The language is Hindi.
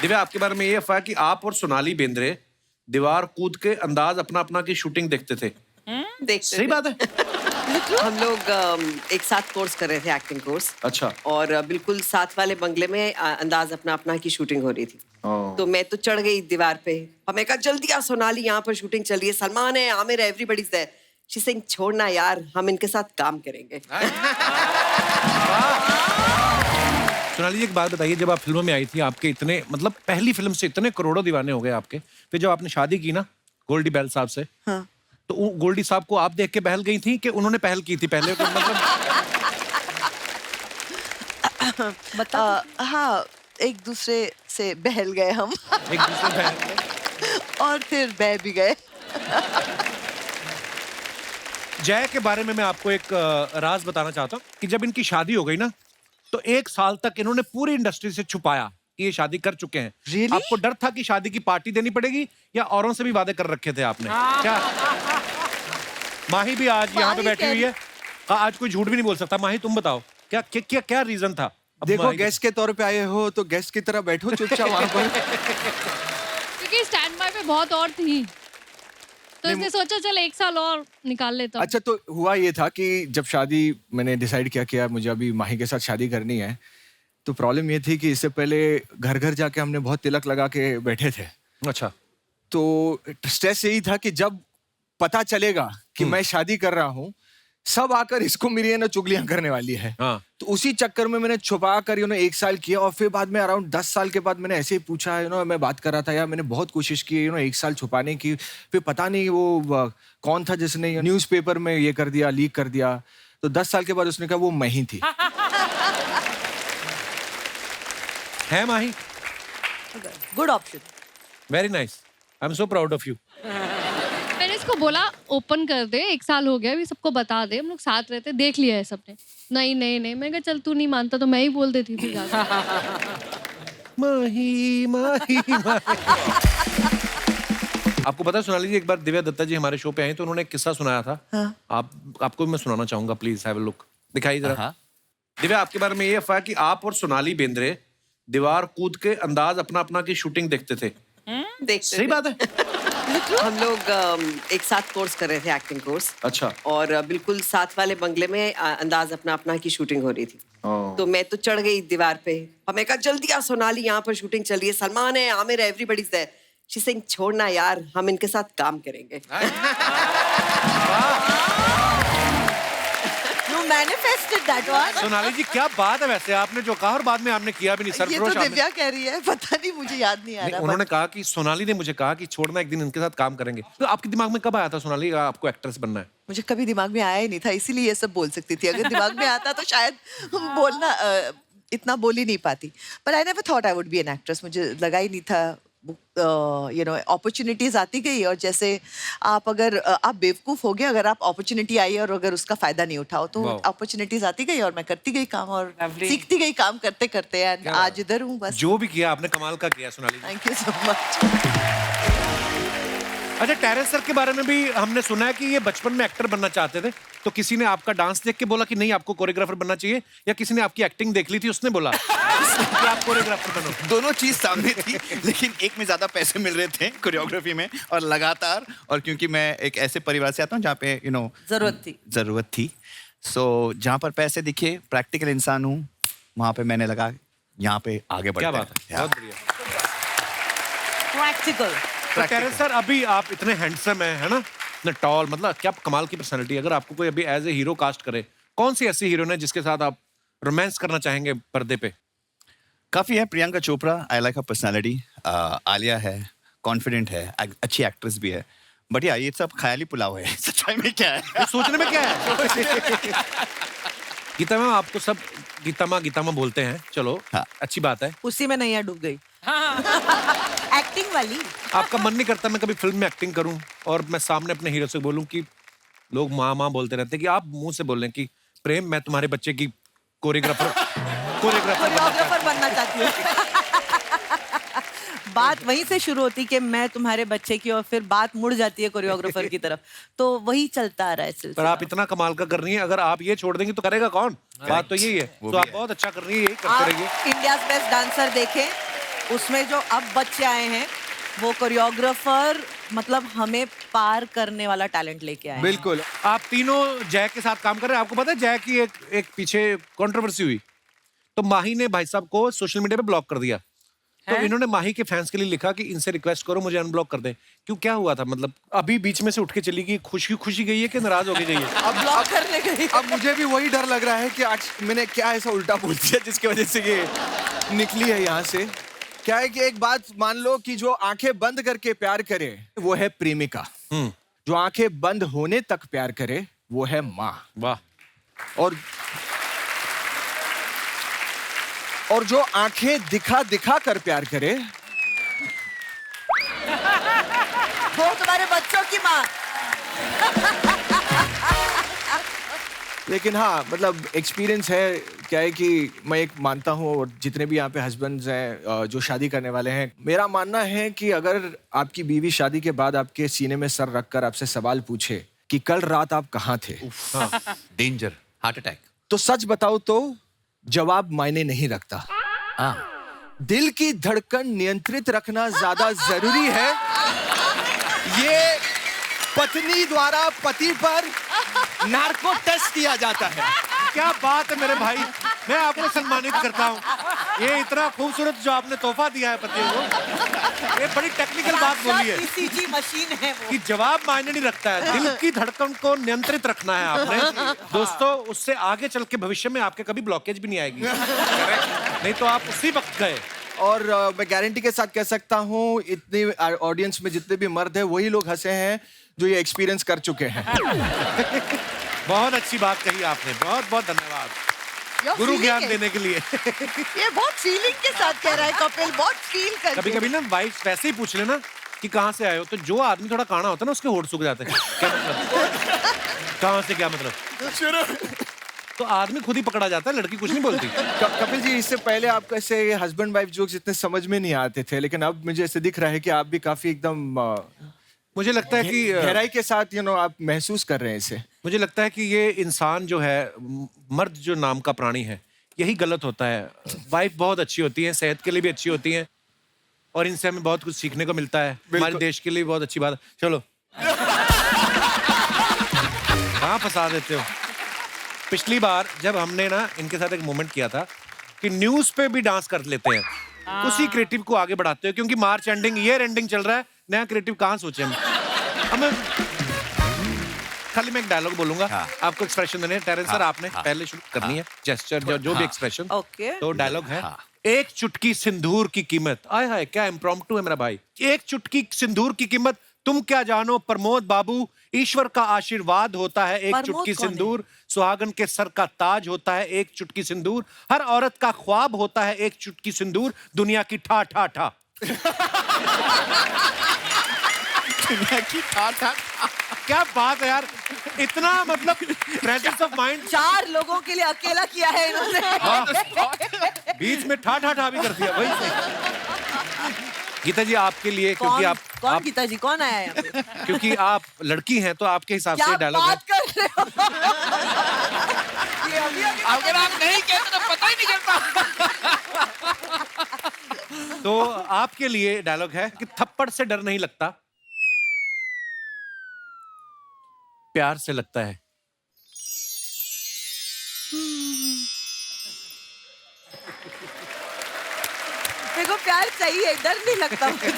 दिव्या, आपके बारे में ये अफवाह कि आप और सोनाली बेंद्रे दीवार कूद के अंदाज अपना अपना की शूटिंग देखते थे। देखते सही थे। बात है। हम लोग एक साथ कोर्स कर रहे थे, एक्टिंग कोर्स। अच्छा। और बिल्कुल साथ वाले बंगले में अंदाज अपना अपना की शूटिंग हो रही थी। तो मैं तो चढ़ गई दीवार पे। हमें कहा जल्दी आ सोनाली, यहाँ पर शूटिंग चल रही है, सलमान है, आमिर है, एवरीबॉडीज देयर। शी सेइंग छोड़ना यार, हम इनके साथ काम करेंगे। सोनाली जी, एक बात बताइए, जब आप फिल्मों में आई थी, आपके इतने मतलब पहली फिल्म से इतने करोड़ों दीवाने हो गए आपके, फिर जब आपने शादी की ना गोल्डी बैल साहब से, हाँ। तो गोल्डी साहब को आप देख के बहल गई थी कि उन्होंने पहल की थी पहले? तो मतलब हाँ, एक दूसरे से बहल गए हम। एक दूसरे बहल गए और फिर बह भी गए। जय के बारे में मैं आपको एक राज बताना चाहता हूँ कि जब इनकी शादी हो गई ना, तो 1 साल तक इन्होंने पूरी इंडस्ट्री से छुपाया कि ये शादी कर चुके हैं। Really? आपको डर था कि शादी की पार्टी देनी पड़ेगी, या औरों से भी वादे कर रखे थे आपने? क्या माही भी आज यहाँ पे बैठी हुई है, आज कोई झूठ भी नहीं बोल सकता। माही, तुम बताओ, क्या क्या क्या, क्या रीजन था? देखो, गेस्ट के तौर पे आए हो तो गेस्ट की तरह बैठो चुपचाप वहां पर। क्योंकि स्टैंड बाय पे बहुत और थी, तो इसने सोचा चल 1 साल और निकाल लेता हूं। अच्छा, तो हुआ ये था कि जब शादी मैंने डिसाइड किया कि यार मुझे अभी माही के साथ शादी करनी है, तो प्रॉब्लम ये थी कि इससे पहले घर घर जाके हमने बहुत तिलक लगा के बैठे थे। अच्छा। तो स्ट्रेस यही था कि जब पता चलेगा कि मैं शादी कर रहा हूँ, सब आकर इसको मेरी है ना चुगलियां करने वाली है। हाँ। तो उसी चक्कर में मैंने छुपा कर 1 साल किया, और फिर बाद में अराउंड 10 साल के बाद मैंने ऐसे ही पूछा, मैं बात कर रहा था यार, मैंने बहुत कोशिश की 1 साल छुपाने की, फिर पता नहीं वो कौन था जिसने न्यूज़पेपर में ये कर दिया, लीक कर दिया। तो 10 साल के बाद उसने कहा वो मैं ही थी। है Mahi? Good option. Very nice, I am so proud of you. मैंने इसको बोला ओपन कर दे, 1 साल हो गया अभी, सबको बता दे, हम लोग साथ रहते, देख लिया है सबने। नहीं नहीं नहीं, मैं कहा चल तू नहीं मानता तो मैं ही बोल देती थी ज्यादा। माही माही माही। आपको पता है सोनाली जी, एक बार दिव्या दत्ता जी हमारे शो पे आई तो उन्होंने एक किस्सा सुनाया था। हाँ। आपको भी मैं सुनाना चाहूंगा, प्लीज हैव अ लुक, दिखाइए जरा। हाँ। दिव्या, आपके बारे में ये अफवाह कि आप और सोनाली बेंद्रे दीवार कूद के अंदाज अपना अपना की शूटिंग देखते थे। देखते सही थे। बात है। हम लोग एक साथ कोर्स कर रहे थे, एक्टिंग कोर्स। अच्छा। और बिल्कुल साथ वाले बंगले में अंदाज अपना अपना की शूटिंग हो रही थी। तो मैं तो चढ़ गई दीवार पे। हमें कहा जल्दी आ सोनाली, यहाँ पर शूटिंग चल रही है, सलमान है, आमिर है, एवरीबॉडीज देयर। शी सेइंग छोड़ना यार, हम इनके साथ काम करेंगे। You manifested that one. Sonali जी, क्या बात है, वैसे आपने जो कहा और बाद में आपने किया भी नहीं। ये सरफरोश तो आपने- दिव्या कह रही है, पता नहीं, मुझे याद नहीं आ नहीं, रहा। उन्होंने कहा कि सोनाली ने मुझे कहा कि छोड़ना, एक दिन इनके साथ काम करेंगे। तो आपके दिमाग में कब आया था सोनाली आपको एक्ट्रेस बनना है? मुझे कभी दिमाग में आया ही नहीं था, इसीलिए ये सब बोल सकती थी। अगर दिमाग में आता तो शायद बोलना इतना बोल ही नहीं पाती। पर I never thought I would be an actress. मुझे लगा ही नहीं था। अपॉर्चुनिटीज आती गई, और जैसे आप अगर आप बेवकूफ हो गए अगर आप अपॉर्चुनिटी आई और अगर उसका फायदा नहीं उठाओ, तो Wow. अपॉर्चुनिटीज आती गई और मैं करती गई काम और सीखती गई काम करते करते, एंड आज इधर हूँ बस। जो भी किया आपने कमाल का किया Sonali ji. Thank you so much. अच्छा, टेरेंस सर के बारे में भी हमने सुना है कि ये बचपन में एक्टर बनना चाहते थे, तो किसी ने आपका डांस देख के बोला कि नहीं आपको कोरियोग्राफर बनना चाहिए, या किसी ने आपकी एक्टिंग देख ली थी उसने बोला कि आप कोरियोग्राफर बनो? दोनों चीज सामने थी, लेकिन एक में ज्यादा पैसे मिल रहे थे कोरियोग्राफी में, और लगातार, और क्योंकि मैं एक ऐसे परिवार से आता हूँ जहाँ पे जरूरत थी, सो जहाँ पर पैसे दिखे, प्रैक्टिकल इंसान हूँ, वहाँ पे मैंने लगा यहाँ पे आगे बढ़ते क्या हैं। बात है, बहुत बढ़िया। प्रैक्टिकल। तो टेरेंस सर, अभी आप इतने हैंडसम है ना, इतने टॉल, मतलब क्या कमाल की पर्सनालिटी। अगर आपको कोई अभी एज ए हीरो कास्ट करे, कौन सी ऐसी हीरोइन है जिसके साथ आप रोमांस करना चाहेंगे पर्दे पे? काफी है, Priyanka Chopra, I like her personality. Alia है, कॉन्फिडेंट है, अच्छी एक्ट्रेस भी है, बट यार ये सब ख्याली पुलाव है, सच्चाई में क्या है? ये सोचने में क्या है? गीता मैम, आपको सब गीता माँ बोलते हैं, चलो हाँ। अच्छी बात है। उसी में नैया डूब गई। एक्टिंग वाली। आपका मन नहीं करता मैं कभी फिल्म में एक्टिंग करूं और मैं सामने अपने हीरो से बोलूं कि लोग माँ बोलते रहते हैं, कि आप मुंह से बोलें कि प्रेम, मैं तुम्हारे बच्चे की कोरियोग्राफर बनना चाहती हूँ। बात वहीं से शुरू होती कि मैं तुम्हारे बच्चे की, और फिर बात मुड़ जाती है कोरियोग्राफर की तरफ, तो वही चलता आ रहा है पर सिलसिला। आप इतना कमाल का कर रही हैं, अगर आप ये छोड़ देंगी तो करेगा कौन? बात तो यही है। तो आप बहुत अच्छा कर रही है, यही करते रहिए। इंडियाज बेस्ट डांसर देखें, उसमें जो अब बच्चे आए हैं वो कोरियोग्राफर मतलब हमें पार करने वाला टैलेंट लेके आए हैं। बिल्कुल। आप तीनों जय के साथ काम कर रहे हैं। आपको पता है जय की एक पीछे कंट्रोवर्सी हुई, तो माही ने भाई साहब को सोशल मीडिया पे ब्लॉक कर दिया। तो इन्होंने माही के फैंस के लिए लिखा कि इनसे रिक्वेस्ट करो मुझे अनब्लॉक कर दें। क्यों, क्या हुआ था? मतलब अभी बीच में से उठ के चली गई, खुशी खुशी गई है कि नाराज होके गई है? अब ब्लॉक करने गई। अब मुझे भी वही डर लग रहा है कि आज मैंने क्या ऐसा उल्टा बोल दिया जिसकी वजह से ये निकली है यहाँ से। क्या है कि एक बात मान लो कि जो आंखें बंद करके प्यार करे वो है प्रेमिका, जो आंखें बंद होने तक प्यार करे वो है माँ। वाह। और जो आंखें दिखा दिखा कर प्यार करे वो तुम्हारे बच्चों की माँ। लेकिन हाँ मतलब एक्सपीरियंस है। क्या है कि मैं एक मानता हूँ, और जितने भी यहाँ पे हस्बैंड्स हैं जो शादी करने वाले हैं, मेरा मानना है कि अगर आपकी बीवी शादी के बाद आपके सीने में सर रखकर आपसे सवाल पूछे कि कल रात आप कहाँ थे, डेंजर, हार्ट अटैक। तो सच बताओ तो जवाब मायने नहीं रखता। दिल की धड़कन नियंत्रित रखना ज्यादा जरूरी है। ये पत्नी द्वारा पति पर नार्को टेस्ट किया जाता है। क्या बात है मेरे भाई, मैं आपको सम्मानित करता हूँ। ये इतना खूबसूरत जो आपने तोहफा दिया है पति को, ये बड़ी टेक्निकल बात बोली है ECG मशीन है वो। कि जवाब मायने नहीं रखता है, दिल की धड़कन को नियंत्रित रखना है आपने। दोस्तों, उससे आगे चल के भविष्य में आपके कभी ब्लॉकेज भी नहीं आएगी। नहीं तो आप उसी वक्त गए। और मैं गारंटी के साथ कह सकता हूँ इतने ऑडियंस में जितने भी मर्द हैं वही लोग हंसे हैं जो ये एक्सपीरियंस कर चुके हैं। बहुत अच्छी बात कही आपने, बहुत बहुत धन्यवाद गुरु ज्ञान देने के लिए। ये बहुत फीलिंग के साथ कह रहा है कपिल, बहुत फील करके। कभी कभी ना वाइफ वैसे ही पूछ लेना कि कहाँ से आए हो, तो जो आदमी थोड़ा काना होता है ना उसके होठ सूख जाते हैं। क्या मतलब? कहाँ से, क्या मतलब? तो आदमी खुद ही पकड़ा जाता है, लड़की कुछ नहीं बोलती। कपिल जी, इससे पहले आपको ऐसे हस्बैंड वाइफ जोक्स इतने समझ में नहीं आते थे, लेकिन अब मुझे ऐसे दिख रहा है कि आप भी काफी एकदम मुझे लगता है कि गहराई के साथ आप महसूस कर रहे हैं इसे। मुझे लगता है कि ये इंसान जो है, मर्द जो नाम का प्राणी है, यही गलत होता है। वाइफ बहुत अच्छी होती है, सेहत के लिए भी अच्छी होती है, और इनसे हमें बहुत कुछ सीखने को मिलता है। हमारे देश के लिए बहुत अच्छी बात है। चलो कहाँ फंसा देते हो। पिछली बार जब हमने ना इनके साथ एक मोमेंट किया था कि न्यूज पे भी डांस कर लेते हैं, उसी क्रिएटिव को आगे बढ़ाते हो, क्योंकि मार्च एंडिंग, ईयर एंडिंग चल रहा है, नया क्रिएटिव कहाँ सोचे हम। खाली मैं एक डायलॉग बोलूंगा, आपको एक्सप्रेशन देने हैं। टेरेंस सर, आपने पहले शुरू करनी है, जेस्चर जो भी एक्सप्रेशन। ओके। तो डायलॉग है, एक चुटकी सिंदूर की कीमत। आय हाय, क्या इम्प्रॉम्प्टू है मेरा भाई। एक चुटकी सिंदूर की कीमत तुम क्या जानो प्रमोद बाबू, ईश्वर का आशीर्वाद होता है एक चुटकी सिंदूर, सुहागन के सर का ताज होता है एक चुटकी सिंदूर, हर औरत का ख्वाब होता है एक चुटकी सिंदूर, दुनिया की ठा ठा ठा। दुनिया की ठा ठा। क्या बात है यार, इतना मतलब प्रेजेंस ऑफ माइंड। 4 लोगों के लिए अकेला किया है इन्होंने। बीच में ठा ठा ठा भी कर दिया। वही सही। गीता जी, आपके लिए, क्योंकि आप कौन गीता जी, कौन आया है यहाँ पे? क्योंकि आप लड़की हैं तो आपके हिसाब क्या से डायलॉग है। बात कर रहे हो? ये अभी अगर आप नहीं कहते तो पता ही नहीं चलता। तो आपके लिए डायलॉग है कि थप्पड़ से डर नहीं लगता, प्यार से लगता है। मेरे को प्यार चाहिए, डर नहीं लगता मुझे।